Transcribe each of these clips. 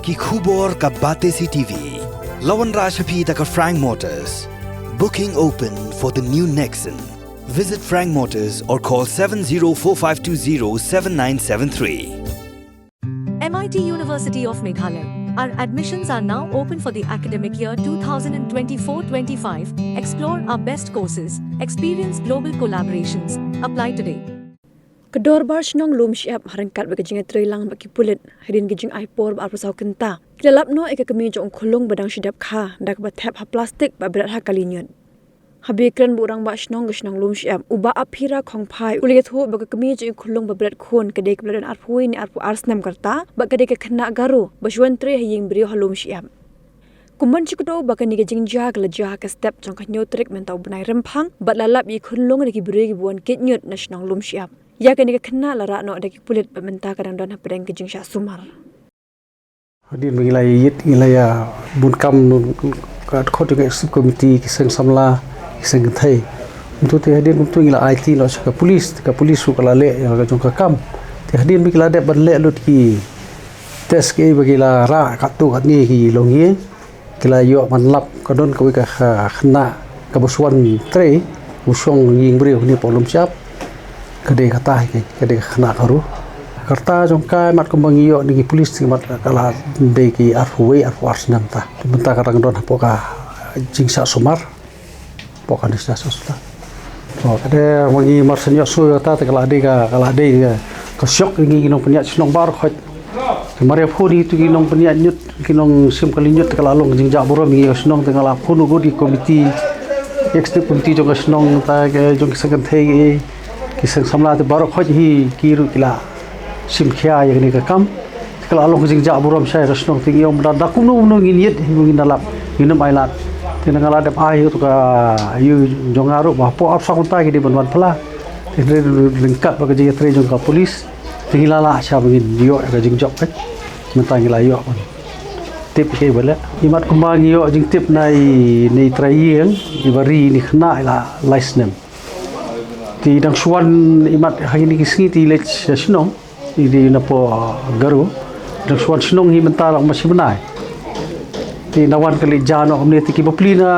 ki khubor ka Batesi TV. Lawan Rashaphi taka Frank Motors. Booking open for the new Nexon. Visit Frank Motors or call 7045207973. MIT University of Meghalaya. Our admissions are now open for the academic year 2024-25. Explore our best courses. Experience global collaborations. Apply today. Kedor bar snong lum siap harangkat bagajing trailang baki pulit hadin gijing aipor bar pasau kenta. Kilalap no eka kami jong khulung badang sidap kha dak ba thap ha plastik ba berat ha kalinyot. Habikran burang ba snong gisnong lum siap uba aphira khong phai uliget ho ba kami jong khulung ba berat khon kedek bladan arpui ni arpu arsnam karta ba kedek khna garu baswan tre haying brio halum siap. Kumban chikdo bakani gijing jag la ja ka step jong khnyo trek mentau banai rempang ba lalap yi khulung ni ki bri gi buan kitnyot na snong lum siap. Ya kani ka kena lara no ada ki pulit pementa kadang don hapedang kijing sya sumar. Hadin mengilai yit ngilaya bunkam ka khot ke subkomiti kiseng samla kiseng thai. Untuk te hadin untuk ngila IT lo ka polis su kala le ya ka jong ka kam. Te hadin mengila de banle lut ki tes ke bagila ra ka tu kat ni ki longi kila yo manlap ka don ka ka khna ka boswan tre usong ying bri ni polum siap. Kedai kata ke kedai khana karu karta jongkai mat kumbang iyo ni polis mat kala de ki arfuwe arfu arsnam ta benta kadang don poka jingsa sumar poka nista sosta to kade wangi marsenyo su ta kala de ka syok ni nong penya snong bar khot mare phudi tu ki nong penya nyut ki nong sim kali nyut kala long jingja boro mi snong tengala phunu go di komiti extra komiti jong snong ta ke jong sakan thei kisang samla te barok khoj hi kiru kila simkhya yagni ka kam kala long jing ja buram sai rasnong ting yom da kunu no ngin yet ngin dalap hinam ailat tin ngala de ai to ka yu jongaru ba po ap sakunta ki di banwan phala tin lengkap ba ji tre jong ka polis tingilala cha bangin yo ka jing jok ka mentang ila yo tip ke bala imat kumbang yo jing tip nei trayeng ibari ni khna ila license ti dang suan imat hari ni kisngi ti lech snong di napo garu dang suan snong hi mentar masih benai ti nawan kali jano amne ti ki baplina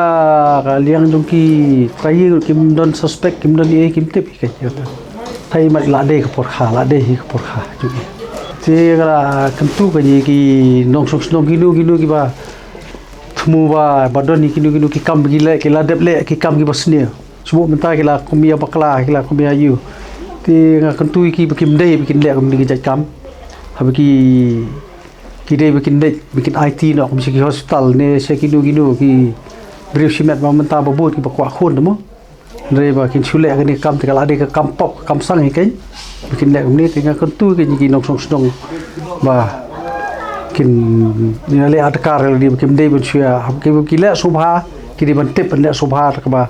ka liang jong ki trai kim don suspect kim don e kim tip ka jota thai mat la de ka por kha la de hi ka por kha ju ti kala kentu ka ni ki nong snong ginu ki ba thmu ba badon ni kinu ki kam gila ki la dep le ki kam ki basne semua mentah kila kumia bakla kila kumia yu ti ngakan tu ki bikin dai bikin lek kum ni jam habiki ki dai bikin IT no kum siki hospital ne sekinu ki brief simet ma mentah babut ki bakwa khon mo re ba kin chule ka ni kam tikala ade ka kam pop kam sang hikai bikin lek kum ni ti ngakan tu ki nong song ba kin ni le adkar ni bikin dai ben sia habki le subha ki di ban tip le subha ka ba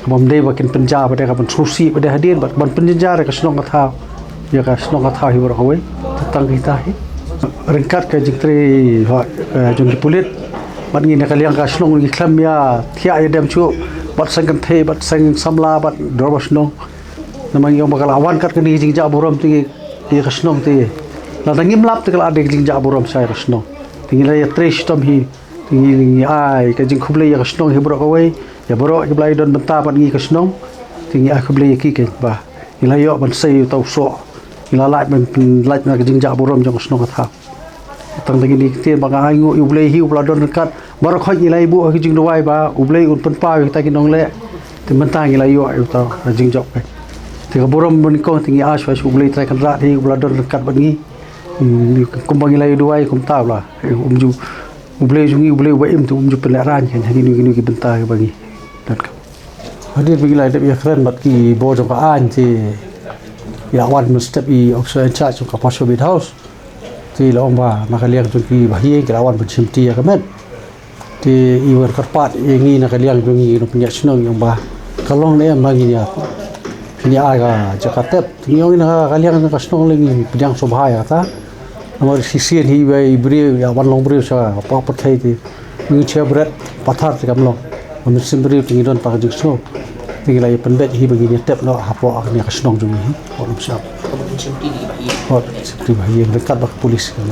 bom dei bakin penjara pada kapan susi pada hadir ban penjara ke senong kathau ya ka senong kathau hi bor hoi tang kita hi ringkat ke jingtri jong pulit ban ngi ka liang ka senong ngi khlam ya thia ya dem chu bat sang kan the bat sang samla bat dor bas nong namang yo bakal awan kat ke ni jingja borom ti ya ka senong ti la dangim lap ti kala ade jingja borom sai ka senong tingila ya trish tom hi tingi ai ka jing khuble ya ka senong hi bor hoi ya boro ke blai don benta pan ngi kasnong tingi aku blai ki ke ba ila yo ban sei tau so ila lai ban lai na jing ja borom jong kasnong tha tang dagi ni te ba ga ngu u blai hi u bla don kat baro khoj ila ibu ki jing doi ba u blai un pan pa ta ki nong le te benta ila yo u ta jing jok pe te ga borom ban ko tingi a shwa u blai tra kan ra hi u bla don kat ban ngi kumbang ila doi kum ta bla ju u blai ba im tu ju pen ran kan ni ki benta ba ngi hadir begila ada ya keren bat ki bo jong ka an ti ya wan mustep i officer in charge ka pasho bit house ti long ba makaliang jong ki bahie ki lawan bensim ti ya kamen ti i wer karpat e ngi na kaliang jong i no punya snong yang ba kalong ne am lagi ya ni aga jakarta ti yong na kaliang ka snong lagi pedang sobhaya ta nomor sisien hi bai bri ya wan long bri sa pa pathai ti ni chebret pathar ti kamlong Amin sembri tinggi don tak jukso, tinggi lagi penbet hi begini tep lo hapo akni kasnong jungi, orang siap. Orang sembri bahagia yang dekat bak polis kan.